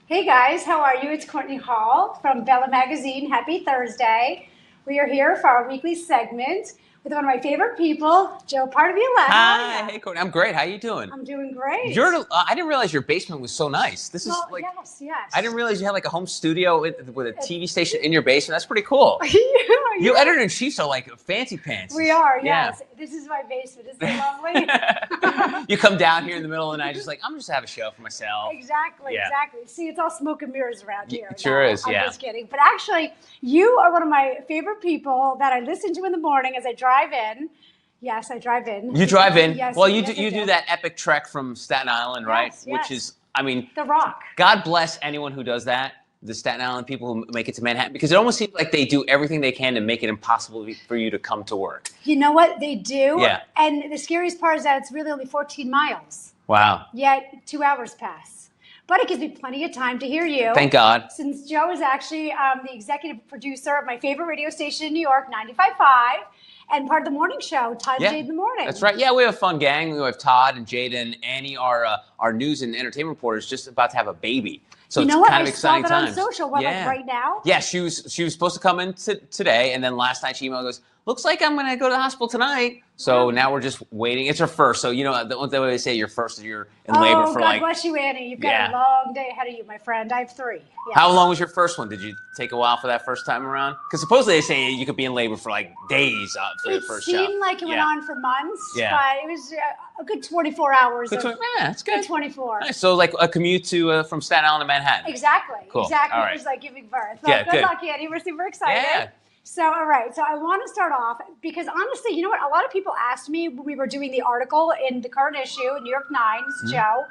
Hey guys, how are you? It's Courtney Hall from Bella Magazine. Happy Thursday. We are here for our weekly segment with one of my favorite people, Joe Pardavila. Hi, hey Courtney. I'm great. How you doing? I'm doing great. I didn't realize your basement was so nice. This is like, yes. I didn't realize you had like a home studio with a TV station in your basement. That's pretty cool. Yeah. You editor-in-chiefs are like fancy pants. We are, Yeah. yes. This is my basement. Isn't it lovely? You come down here in the middle of the night, just like, I'm just have a show for myself. Exactly, Yeah. exactly. See, it's all smoke and mirrors around here. It sure is, yeah. I'm just kidding. But actually, you are one of my favorite people that I listen to in the morning as I drive in. Yes, I drive in. You drive in. Yes, well, yes, you do that epic trek from Staten Island, right? Yes, Which is, I mean, The Rock. God bless anyone who does that. The Staten Island people who make it to Manhattan, because it almost seems like they do everything they can to make it impossible for you to come to work. You know what? They do. Yeah. And the scariest part is that it's really only 14 miles. Wow. Yet 2 hours pass. But it gives me plenty of time to hear you. Thank God. Since Joe is actually the executive producer of my favorite radio station in New York, 95.5, and part of the morning show, Todd and Jade in the Morning. That's right. Yeah, we have a fun gang. We have Todd and Jade and Annie, our news and entertainment reporters, just about to have a baby. So it's kind of exciting times. I saw that on social. What, like right now? Yeah, she was supposed to come in today, and then last night she emailed goes, looks like I'm going to go to the hospital tonight. So now we're just waiting. It's her first. So, you know, the way they say you're first, you're in labor for God bless you, Annie. You've got a long day ahead of you, my friend. I have 3. Yes. How long was your first one? Did you take a while for that first time around? Because supposedly they say you could be in labor for like days for the first shot. It seemed like it went on for months, but it was a good 24 hours. Yeah, that's good. 24. Nice. So like a commute from Staten Island to Manhattan. Exactly. Cool. Exactly. All right. It was like giving birth. Yeah, good luck, Annie. We're super excited. Yeah. So, all right. So I want to start off because honestly, you know what? A lot of people asked me when we were doing the article in the current issue in New York Times, Joe,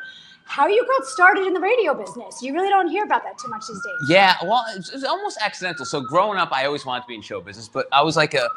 how you got started in the radio business. You really don't hear about that too much these days. Yeah. Well, it's almost accidental. So growing up, I always wanted to be in show business, but I was like a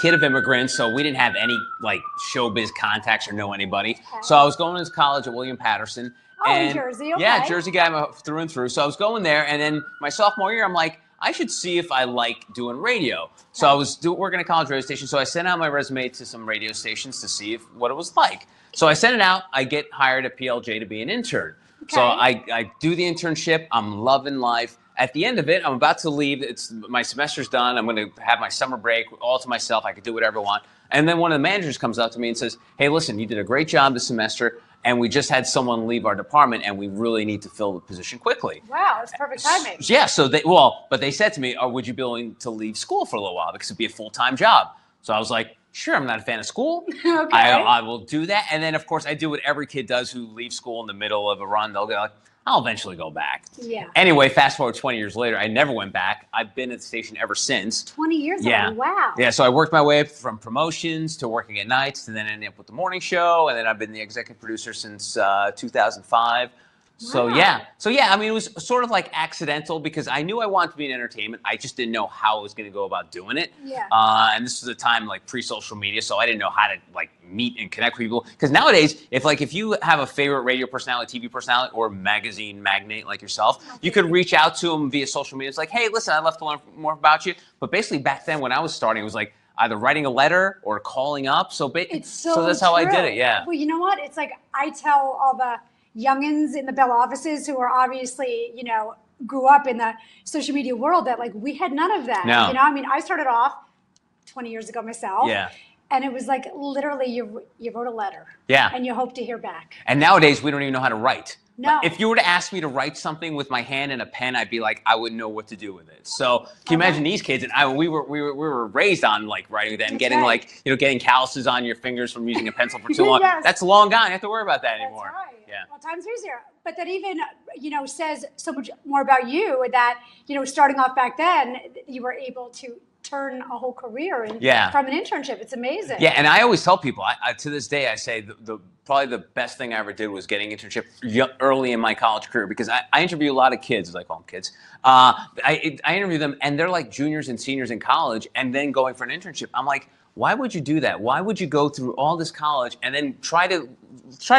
kid of immigrants, so we didn't have any like showbiz contacts or know anybody. Okay. So I was going to college at William Patterson. In Jersey, okay. Yeah, Jersey guy through and through. So I was going there, and then my sophomore year, I'm like, I should see if I like doing radio. So I was working at a college radio station, so I sent out my resume to some radio stations to see what it was like. So I sent it out. I get hired at PLJ to be an intern. Okay. So I do the internship. I'm loving life. At the end of it, I'm about to leave. My semester's done. I'm going to have my summer break all to myself. I can do whatever I want. And then one of the managers comes up to me and says, hey, listen, you did a great job this semester, and we just had someone leave our department, and we really need to fill the position quickly. Wow, that's perfect timing. Yeah, so but they said to me, would you be willing to leave school for a little while because it'd be a full-time job? So I was like, sure, I'm not a fan of school. Okay. I will do that. And then, of course, I do what every kid does who leaves school in the middle of a run. They'll go like, I'll eventually go back. Yeah. Anyway, fast forward 20 years later, I never went back. I've been at the station ever since. 20 years ago, wow. Yeah, so I worked my way up from promotions to working at nights, and then ending up with the morning show, and then I've been the executive producer since 2005. So yeah, I mean, it was sort of like accidental because I knew I wanted to be in entertainment. I just didn't know how I was going to go about doing it. Yeah. And this was a time like pre-social media, so I didn't know how to like meet and connect with people. Because nowadays, if you have a favorite radio personality, TV personality, or magazine magnate like yourself, you could reach out to them via social media. It's like, hey, listen, I'd love to learn more about you. But basically, back then when I was starting, it was like either writing a letter or calling up. So that's how I did it. Yeah. Well, you know what? It's like I tell all the youngins in the Bell offices who are obviously, grew up in the social media world that like we had none of that. No. I mean, I started off 20 years ago myself. Yeah. And it was like literally you wrote a letter. Yeah. And you hope to hear back. And nowadays we don't even know how to write. No. If you were to ask me to write something with my hand and a pen, I'd be like, I wouldn't know what to do with it. So can you imagine these kids? And we were raised on like writing that and getting getting calluses on your fingers from using a pencil for too long. Yes. That's long gone. You don't have to worry about that anymore. That's right. Yeah. Well, times are easier. But that even, says so much more about you that, starting off back then, you were able to turn a whole career from an internship. It's amazing. Yeah, and I always tell people, I to this day, I say probably the best thing I ever did was getting an internship early in my college career because I interview a lot of kids, as I call them kids. I interview them, and they're like juniors and seniors in college, and then going for an internship. I'm like, why would you do that? Why would you go through all this college and then try to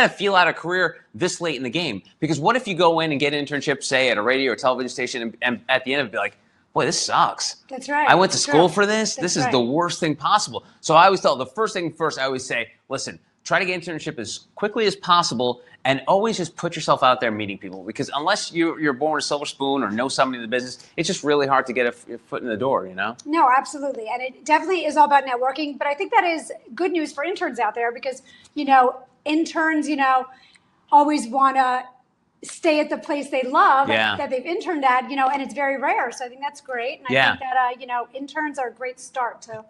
feel out a career this late in the game? Because what if you go in and get an internship, say, at a radio or television station, and at the end of it be like, boy, this sucks. That's right. I went to school for this. This is the worst thing possible. So I always tell the first thing first, I always say, listen, try to get internship as quickly as possible, and always just put yourself out there meeting people, because unless you're born with a silver spoon or know somebody in the business, it's just really hard to get a foot in the door, you know? No, absolutely. And it definitely is all about networking. But I think that is good news for interns out there because, interns, always want to stay at the place they love that they've interned at, and it's very rare. So I think that's great. And I think that, interns are a great start to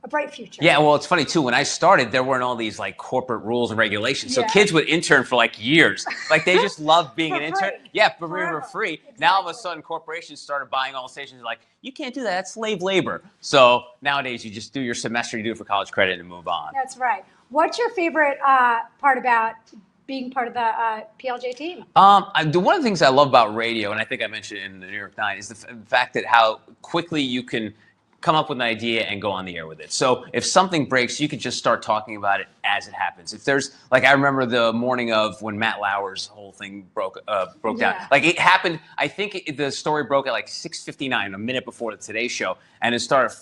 a bright future. Yeah, well, it's funny too. When I started, there weren't all these like corporate rules and regulations. So kids would intern for like years. Like they just loved being an intern. Yeah, for free. Exactly. Now all of a sudden, corporations started buying all the stations. Like, you can't do that. That's slave labor. So nowadays, you just do your semester, you do it for college credit, and move on. That's right. What's your favorite part about being part of the PLJ team? One of the things I love about radio, and I think I mentioned it in the New York 9, is the fact that how quickly you can come up with an idea and go on the air with it. So if something breaks, you could just start talking about it as it happens. If there's, like, I remember the morning of when Matt Lauer's whole thing broke down. Like, it happened, I think the story broke at like 6:59, a minute before the Today Show, and it started,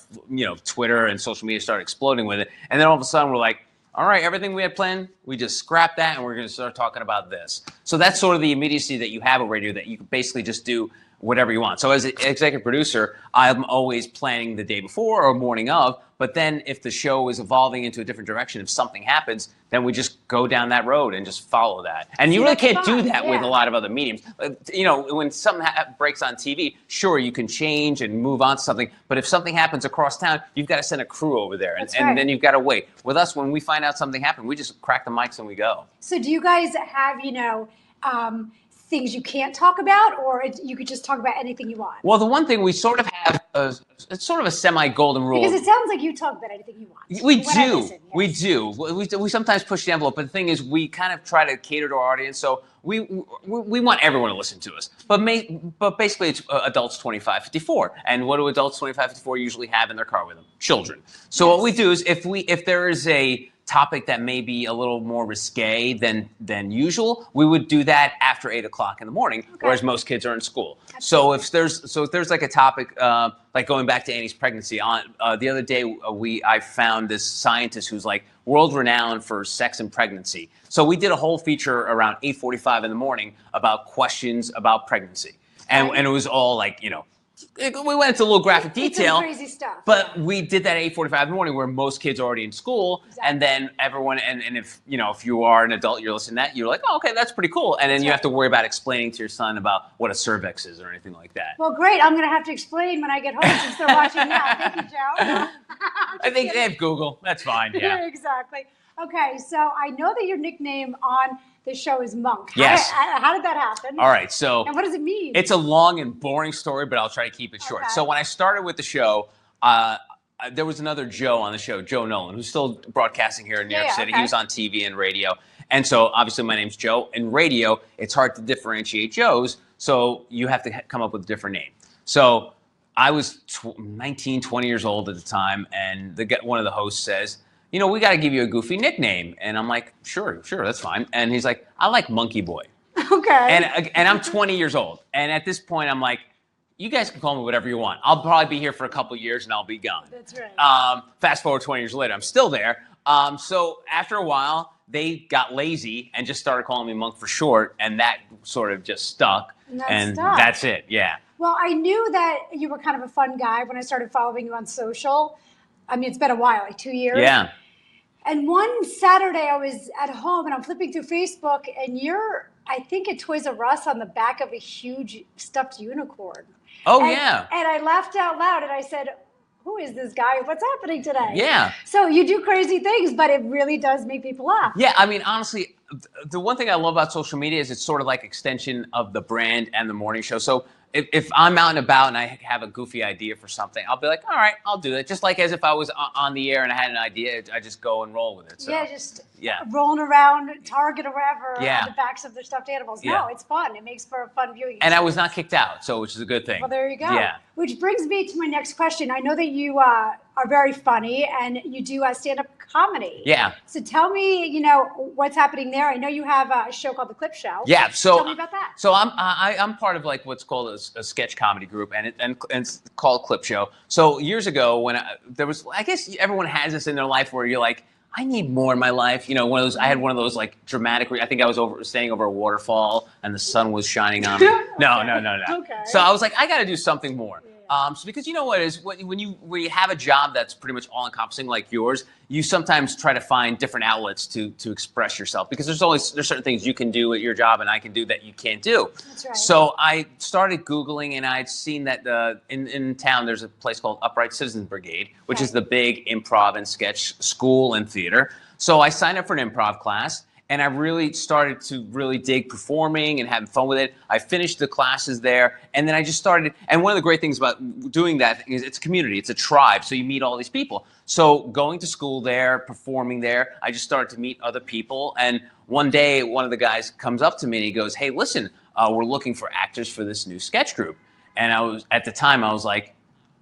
Twitter and social media started exploding with it. And then all of a sudden we're like, all right, everything we had planned, we just scrapped that, and we're going to start talking about this. So that's sort of the immediacy that you have at radio, that you can basically just do whatever you want. So as an executive producer, I'm always planning the day before or morning of, but then if the show is evolving into a different direction, if something happens, then we just go down that road and just follow that. And you really can't do that with a lot of other mediums. When something breaks on TV, sure, you can change and move on to something, but if something happens across town, you've got to send a crew over there, and then you've got to wait. With us, when we find out something happened, we just crack the mics and we go. So do you guys have, things you can't talk about, or you could just talk about anything you want? Well, the one thing we sort of have, it's sort of a semi-golden rule. Because it sounds like you talk about anything you want. We do. We sometimes push the envelope, but the thing is, we kind of try to cater to our audience, so we want everyone to listen to us. But basically, it's adults 25-54. And what do adults 25-54 usually have in their car with them? Children. So what we do is, if there is a topic that may be a little more risque than usual, we would do that after 8 o'clock in the morning, whereas most kids are in school. So if there's like a topic, like going back to Annie's pregnancy, the other day I found this scientist who's like world renowned for sex and pregnancy. So we did a whole feature around 8:45 in the morning about questions about pregnancy, and it was all like, we went into a little graphic detail, crazy stuff. But we did that at 8:45 in the morning, where most kids are already in school, and then everyone, and if you are an adult, you're listening to that, you're like, oh, okay, that's pretty cool, and then you have to worry about explaining to your son about what a cervix is or anything like that. Well, great. I'm going to have to explain when I get home, since they're watching now. Thank you, Joe. I think they have Google. That's fine. Yeah. Exactly. Okay, so I know that your nickname on the show is Monk. Yes. How did that happen? All right, so. And what does it mean? It's a long and boring story, but I'll try to keep it short. So when I started with the show, there was another Joe on the show, Joe Nolan, who's still broadcasting here in New York City. He was on TV and radio. And so obviously my name's Joe. In radio, it's hard to differentiate Joes, so you have to come up with a different name. So I was 19, 20 years old at the time, and one of the hosts says, we got to give you a goofy nickname. And I'm like, sure, that's fine. And he's like, I like Monkey Boy. Okay. And I'm 20 years old. And at this point, I'm like, you guys can call me whatever you want. I'll probably be here for a couple years and I'll be gone. That's right. Fast forward 20 years later, I'm still there. So after a while, they got lazy and just started calling me Monk for short. And that sort of just stuck. And that's it. Yeah. Well, I knew that you were kind of a fun guy when I started following you on social. I mean, it's been a while, like 2 years. Yeah. And one Saturday I was at home and I'm flipping through Facebook, and you're, I think, at Toys R Us on the back of a huge stuffed unicorn. Oh, yeah. And I laughed out loud and I said, who is this guy? What's happening today? Yeah. So you do crazy things, but it really does make people laugh. Yeah, I mean, honestly, the one thing I love about social media is it's sort of like extension of the brand and the morning show. So if I'm out and about and I have a goofy idea for something, I'll be like, all right, I'll do it. Just like as if I was on the air and I had an idea, I just go and roll with it. So, rolling around Target or wherever on the backs of their stuffed animals. Yeah. No, it's fun. It makes for a fun viewing experience. And I was not kicked out, so which is a good thing. Well, there you go. Yeah. Which brings me to my next question. I know that you are very funny and you do stand-up comedy. Yeah. So tell me, what's happening there. I know you have a show called The Clip Show. Yeah. So tell me about that. So I'm part of like what's called a sketch comedy group, and it's called Clip Show. So years ago, when there was, I guess everyone has this in their life where you're like, I need more in my life. You know, one of those. I had one of those like dramatic. I think I was standing over a waterfall and the sun was shining on me. No. Okay. So I was like, I got to do something more. So because you know what is when you have a job that's pretty much all encompassing like yours, you sometimes try to find different outlets to express yourself because there's certain things you can do at your job and I can do that you can't do. That's right. So I started Googling and I'd seen that in town there's a place called Upright Citizens Brigade, which is the big improv and sketch school and theater. So I signed up for an improv class. And I really started to really dig performing and having fun with it. I finished the classes there, and then I just started. And one of the great things about doing that is it's a community, it's a tribe, so you meet all these people. So going to school there, performing there, I just started to meet other people. And one day, one of the guys comes up to me and he goes, "Hey, listen, we're looking for actors for this new sketch group." And at the time, I was like,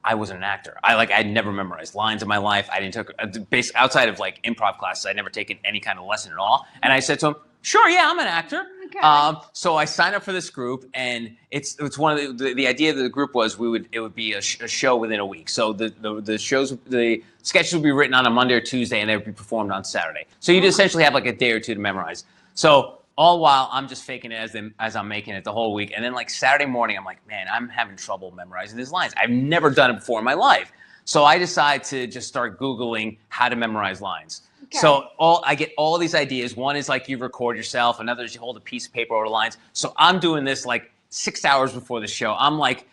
I wasn't an actor. I'd never memorized lines in my life. I didn't take outside of like improv classes. I'd never taken any kind of lesson at all. And I said to him, "Sure, yeah, I'm an actor." Okay. So I signed up for this group, and it's one of the idea of the group was it would be a show within a week. So the sketches would be written on a Monday or Tuesday, and they would be performed on Saturday. So you'd essentially have like a day or two to memorize. So all while I'm just faking it as I'm making it the whole week. And then like Saturday morning, I'm like, man, I'm having trouble memorizing these lines. I've never done it before in my life. So I decide to just start Googling how to memorize lines. Okay. So I get all these ideas. One is like you record yourself. Another is you hold a piece of paper over the lines. So I'm doing this like 6 hours before the show. I'm like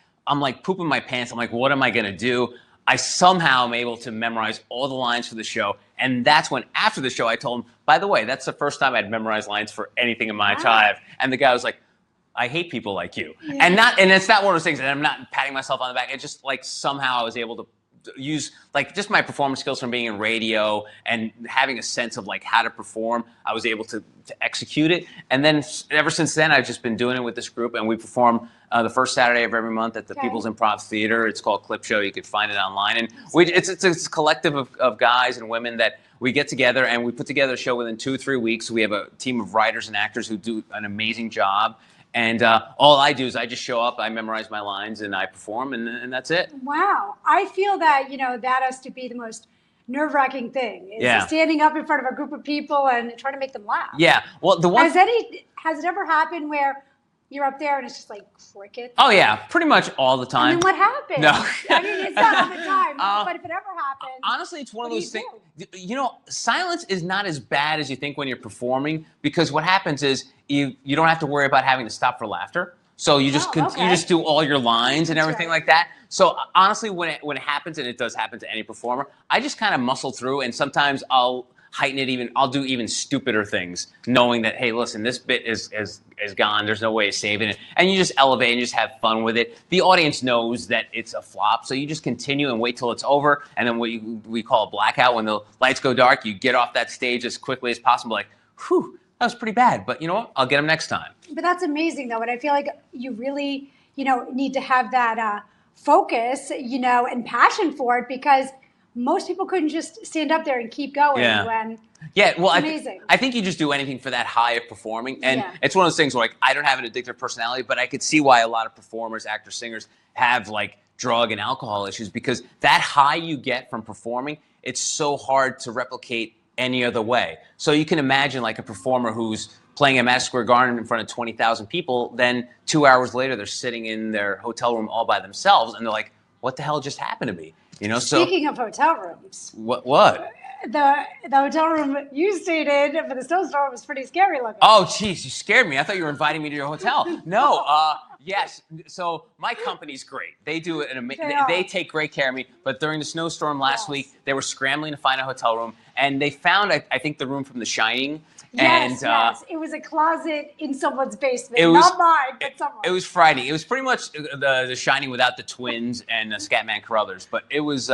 pooping my pants. I'm like, what am I going to do? I somehow am able to memorize all the lines for the show. And that's when, after the show, I told him, by the way, that's the first time I'd memorized lines for anything in my life. And the guy was like, I hate people like you. Yeah. And it's not one of those things, and I'm not patting myself on the back. It's just like somehow I was able to use like just my performance skills from being in radio and having a sense of like how to perform. I was able to execute it. And then ever since then, I've just been doing it with this group, and we perform the first Saturday of every month at the People's Improv Theater. It's called Clip Show. You can find it online. And it's a collective of guys and women that we get together, and we put together a show within 2 or 3 weeks. We have a team of writers and actors who do an amazing job. And all I do is I just show up, I memorize my lines, and I perform, and that's it. Wow. I feel that, that has to be the most nerve-wracking thing. Is standing up in front of a group of people and trying to make them laugh. Yeah. Well, has it ever happened where you're up there and it's just like crickets? Oh, yeah. Pretty much all the time. And then what happened? No. I mean, it's not all the time, but if it ever happens. Honestly, it's one of those things. Silence is not as bad as you think when you're performing, because what happens is you don't have to worry about having to stop for laughter. So you just you just do all your lines and everything like that. So honestly, when it happens, and it does happen to any performer, I just kind of muscle through, and sometimes I'll heighten it I'll do even stupider things, knowing that, hey, listen, this bit is gone. There's no way of saving it. And you just elevate and just have fun with it. The audience knows that it's a flop, so you just continue and wait till it's over. And then what we call a blackout, when the lights go dark, you get off that stage as quickly as possible, like, whew, that was pretty bad. But you know what? I'll get them next time. But that's amazing, though. And I feel like you really, need to have that focus, and passion for it, because most people couldn't just stand up there and keep going. Well, amazing. I think you just do anything for that high of performing. And it's one of those things where, like, I don't have an addictive personality, but I could see why a lot of performers, actors, singers have, like, drug and alcohol issues, because that high you get from performing, it's so hard to replicate any other way. So you can imagine, like, a performer who's playing at Madison Square Garden in front of 20,000 people, then 2 hours later, they're sitting in their hotel room all by themselves, and they're like, what the hell just happened to me? Speaking of hotel rooms. What? The hotel room you stayed in for the snowstorm was pretty scary looking. Oh, geez, you scared me. I thought you were inviting me to your hotel. No, yes. So my company's great. They do it. They take great care of me. But during the snowstorm last week, they were scrambling to find a hotel room, and they found, I think, the room from The Shining. Yes. It was a closet in someone's basement. Not mine, but someone. It was frightening. It was pretty much the Shining without the twins and Scatman Carruthers. But it was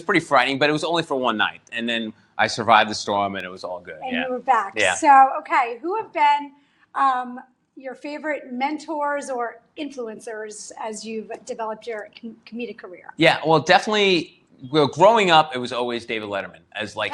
pretty frightening. But it was only for one night, and then I survived the storm, and it was all good. And you were back. Yeah. So, okay, who have been your favorite mentors or influencers as you've developed your comedic career? Yeah, well, definitely. Well, growing up, it was always David Letterman.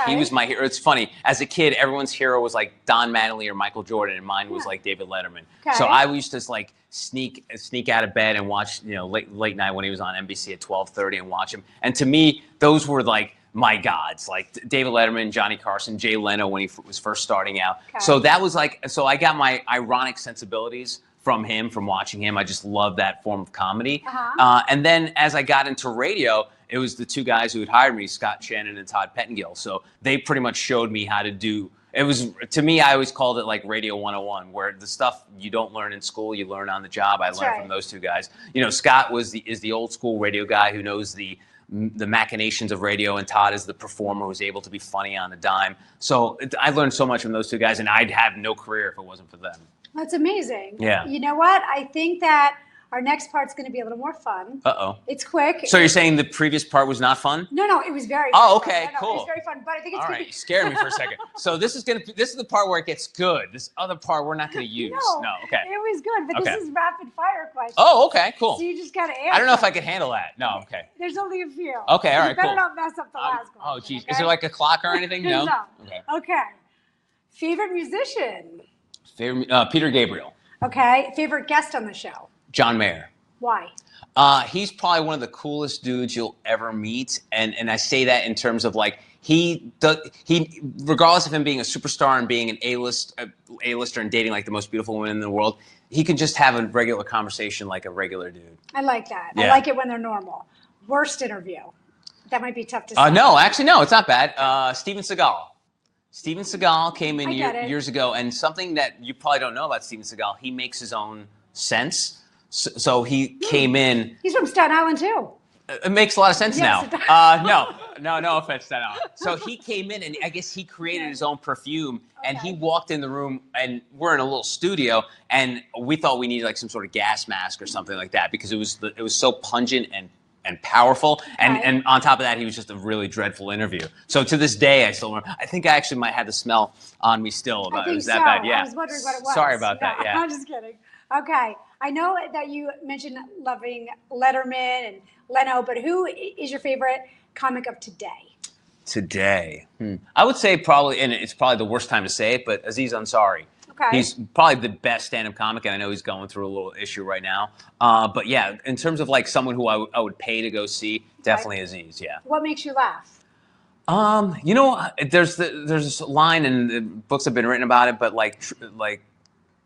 He was my hero. It's funny. As a kid, everyone's hero was like Don Mattingly or Michael Jordan, and mine was like David Letterman. Okay. So I used to like sneak out of bed and watch, late night when he was on NBC at 12:30 and watch him. And to me, those were like my gods, like David Letterman, Johnny Carson, Jay Leno when he was first starting out. Okay. So that was like, so I got my ironic sensibilities from him, from watching him. I just love that form of comedy. And then as I got into radio, it was the two guys who had hired me, Scott Shannon and Todd Pettengill. So they pretty much showed me how to do. It was, to me, I always called it like Radio 101, where the stuff you don't learn in school, you learn on the job. I learned from those two guys. You know, Scott is the old school radio guy who knows the machinations of radio, and Todd is the performer who's able to be funny on a dime. So I learned so much from those two guys, and I'd have no career if it wasn't for them. That's amazing. Yeah. You know what? I think that our next part's going to be a little more fun. Uh-oh. It's quick. So you're saying the previous part was not fun? No, it was very fun. Oh, okay, cool. It was very fun, but I think it's all right. You scared me for a second. So this is the part where it gets good. This other part we're not going to use. No, okay. It was good, but this is rapid fire questions. Oh, okay, cool. So you just got to answer. I don't know if I can handle that. No, okay. There's only a few. Okay, all right, you better cool. not mess up the last one. Oh, geez. Okay? Is there like a clock or anything? No. Okay. Favorite musician? Favorite Peter Gabriel. Okay. Favorite guest on the show? John Mayer. Why? He's probably one of the coolest dudes you'll ever meet, and I say that in terms of like he regardless of him being a superstar and being an A-lister and dating like the most beautiful woman in the world, he can just have a regular conversation like a regular dude. I like that. Yeah. I like it when they're normal. Worst interview? That might be tough to say. No, actually, no, it's not bad. Steven Seagal. Steven Seagal came in years ago, and something that you probably don't know about Steven Seagal, he makes his own sense. So he came in. He's from Staten Island too. It makes a lot of sense now. No offense, Staten Island. So he came in, and I guess he created his own perfume, and he walked in the room, and we're in a little studio, and we thought we needed like some sort of gas mask or something like that because it was so pungent and powerful, and on top of that, he was just a really dreadful interview. So to this day, I still remember. I think I actually might have the smell on me still. About it was that bad. Yeah. I was wondering what it was. Sorry about that. Yeah. I'm just kidding. Okay. I know that you mentioned loving Letterman and Leno, but who is your favorite comic of today? Today, I would say probably, and it's probably the worst time to say it, but Aziz Ansari. Okay. He's probably the best stand-up comic, and I know he's going through a little issue right now. But yeah, in terms of like someone who I would pay to go see, definitely Aziz. Yeah. What makes you laugh? You know, there's this line, and the books have been written about it, but like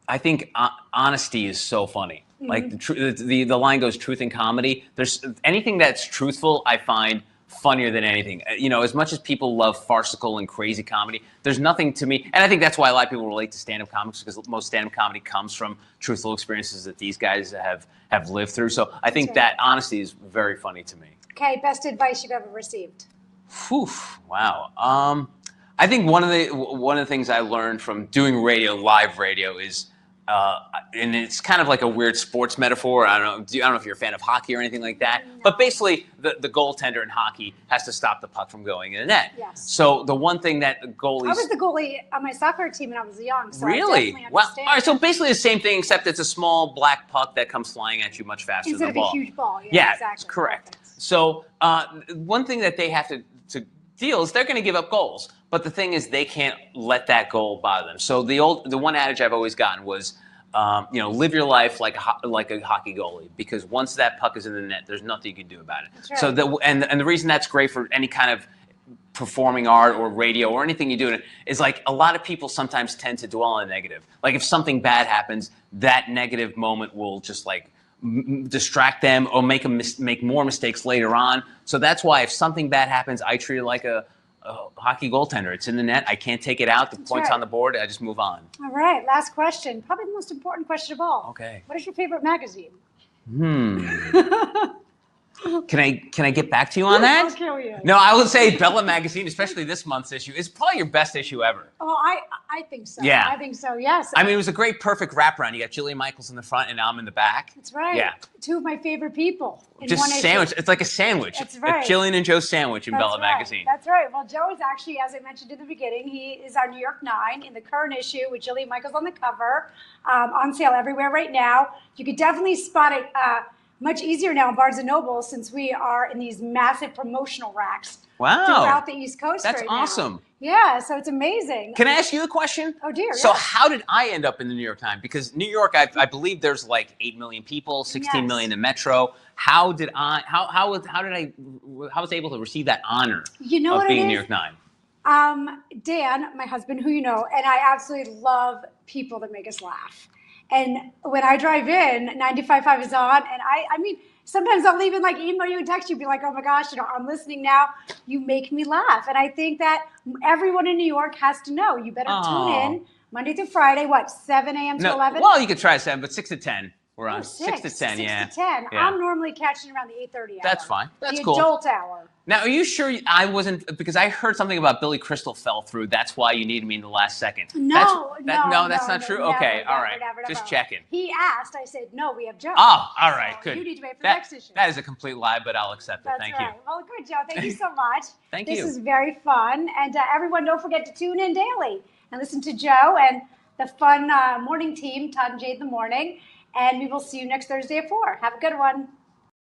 I think honesty is so funny. Like the line goes, truth in comedy. There's anything that's truthful, I find funnier than anything. You know, as much as people love farcical and crazy comedy, there's nothing to me, and I think that's why a lot of people relate to stand-up comics, because most stand-up comedy comes from truthful experiences that these guys have lived through. So I think that honesty is very funny to me. Okay, best advice you've ever received? Whew, wow. I think one of the things I learned from doing radio, live radio, is and it's kind of like a weird sports metaphor. I don't know if you're a fan of hockey or anything like that. No. But basically, the goaltender in hockey has to stop the puck from going in the net. Yes. So the one thing that the goalies... I was the goalie on my soccer team when I was young, so really? I definitely understand. All right, so basically the same thing, except it's a small black puck that comes flying at you much faster instead than the ball. Instead of a huge ball. Yeah, exactly. Correct. Perfect. So one thing that they have to deal is they're going to give up goals. But the thing is, they can't let that goal bother them. So the one adage I've always gotten was, live your life like a hockey goalie, because once that puck is in the net, there's nothing you can do about it. That's right. So and the reason that's great for any kind of performing art or radio or anything you do is like a lot of people sometimes tend to dwell on the negative. Like if something bad happens, that negative moment will just like distract them or make more mistakes later on. So that's why if something bad happens, I treat it like a hockey goaltender. It's in the net. I can't take it out. The point's on the board. I just move on. All right. Last question. Probably the most important question of all. Okay. What is your favorite magazine? Can I get back to you on that? I'll kill you. No, I would say Bella Magazine, especially this month's issue, is probably your best issue ever. Oh, I think so. Yeah. I think so, yes. I mean, it was a great, perfect wraparound. You got Jillian Michaels in the front and I'm in the back. That's right. Yeah. Two of my favorite people in just one sandwich. issue. It's like a sandwich. That's right. A Jillian and Joe sandwich in That's Bella right. Magazine. That's right. Well, Joe is actually, as I mentioned in the beginning, he is our New York 9 in the current issue with Jillian Michaels on the cover, on sale everywhere right now. You could definitely spot it much easier now in Barnes & Noble since we are in these massive promotional racks Wow. throughout the East Coast. That's right awesome. Now. Yeah, so it's amazing. Can I ask you a question? Oh dear. So yes. how did I end up in the New York Times? Because New York, I believe there's like 8 million people, 16 million in Metro. How did I? How was I able to receive that honor of being New York Times? Dan, my husband, who you know, and I absolutely love people that make us laugh. And when I drive in, 95.5 is on, and I mean, sometimes I'll even like email you and text you, be like, oh my gosh, I'm listening now. You make me laugh. And I think that everyone in New York has to know. You better tune in Monday through Friday, 7 a.m. to 11? Well, you could try 7, but 6 to 10. We're on 6 to 10, 6 to 10. Yeah. I'm normally catching around the 8:30 hour. That's fine. That's the cool. The adult hour. Now, are you sure I wasn't, because I heard something about Billy Crystal fell through. That's why you needed me in the last second. No, that's not true? Never, okay, all right. Never. Just checking. He asked. I said, no, we have Joe. Oh, all right, so good. You need to wait for the next issue. That is a complete lie, but I'll accept it. That's Thank right. you. Well, good, Joe. Thank you so much. Thank you. you. This is very fun. And everyone, don't forget to tune in daily and listen to Joe and the fun morning team, Todd and Jade in the morning. And we will see you next Thursday at 4. Have a good one.